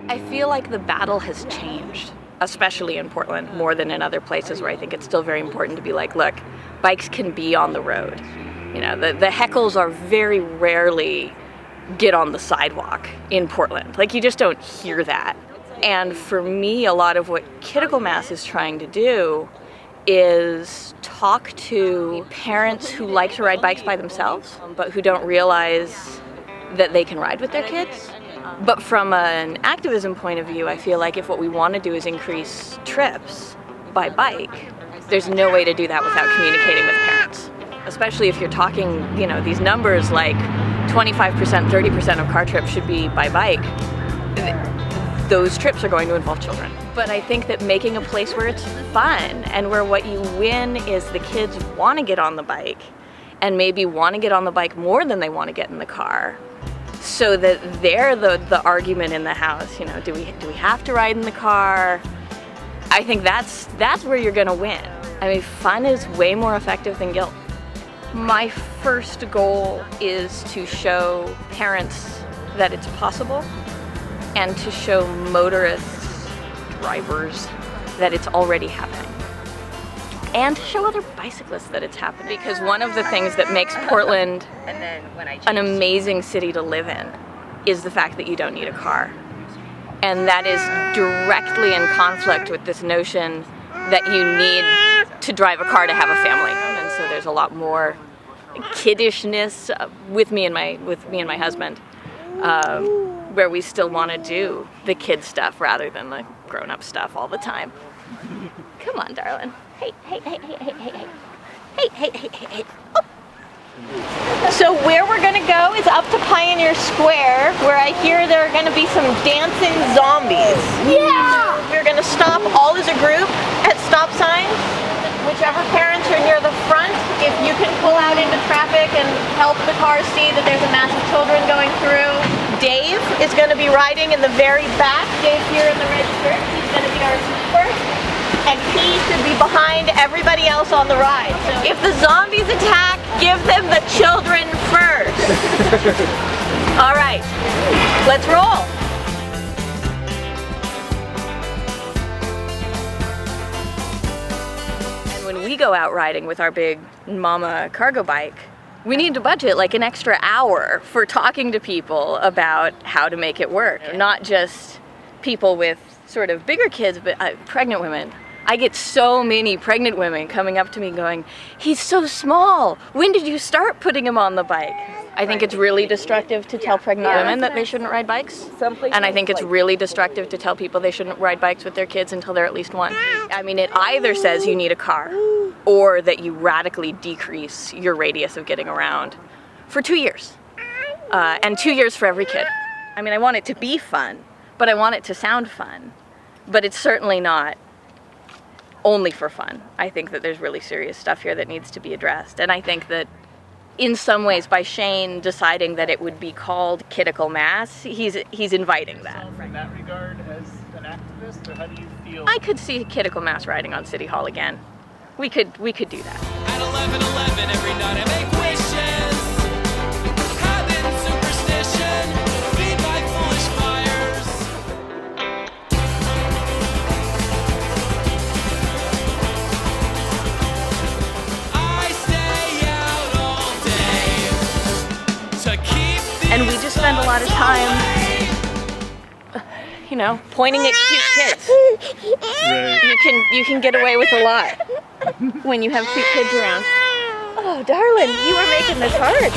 I feel like the battle has changed, especially in Portland, more than in other places where I think it's still very important to be like, look, bikes can be on the road. You know, the heckles are very rarely get on the sidewalk in Portland. Like, you just don't hear that. And for me, a lot of what Kidical Mass is trying to do is talk to parents who like to ride bikes by themselves, but who don't realize that they can ride with their kids. But from an activism point of view, I feel like if what we want to do is increase trips by bike, there's no way to do that without communicating with parents. Especially if you're talking, you know, these numbers like 25%, 30% of car trips should be by bike. Those trips are going to involve children. But I think that making a place where it's fun and where what you win is the kids want to get on the bike and maybe want to get on the bike more than they want to get in the car, so that they're the argument in the house. You know, do we have to ride in the car? I think that's where you're going to win. I mean, fun is way more effective than guilt. My first goal is to show parents that it's possible, and to show motorists, drivers, that it's already happening. And to show other bicyclists that it's happening. Because one of the things that makes Portland an amazing city to live in is the fact that you don't need a car. And that is directly in conflict with this notion that you need to drive a car to have a family. And so there's a lot more kiddishness with me and my husband, where we still want to do the kid stuff rather than the grown-up stuff all the time. Come on, darling. Hey, hey, hey, hey, hey, hey, hey. Hey, hey, hey, hey, hey. Oh. So where we're going to go is up to Pioneer Square, where I hear there are going to be some dancing zombies. Yeah! We're going to stop all as a group at stop signs. Whichever parents are near the front, if you can pull out into traffic and help the cars see that there's a mass of children going through. Dave is going to be riding in the very back. Dave here in the red shirt. He's going to be our keeper. And he should be behind everybody else on the ride. So if the zombies attack, give them the children first. All right, let's roll. And when we go out riding with our big mama cargo bike, we need to budget like an extra hour for talking to people about how to make it work. Not just people with sort of bigger kids, but pregnant women. I get so many pregnant women coming up to me going, he's so small. When did you start putting him on the bike? I think it's really destructive to tell pregnant women that they shouldn't ride bikes. And I think it's really destructive to tell people they shouldn't ride bikes with their kids until they're at least one. I mean, it either says you need a car or that you radically decrease your radius of getting around for 2 years. And 2 years for every kid. I mean, I want it to be fun, but I want it to sound fun. But it's certainly not only for fun. I think that there's really serious stuff here that needs to be addressed. And I think that in some ways, by Shane deciding that it would be called Kidical Mass, he's inviting that. So in that regard, as an activist, or how do you feel? I could see Kidical Mass riding on City Hall again. We could do that. At 11:11 every night I make wishes. Having superstition, feed my foolish fires. I stay out all day to keep the And we just spend a lot of time, you know, pointing at cute kids. Right. You can get away with a lot when you have cute kids around. Oh, darling, you are making this hard.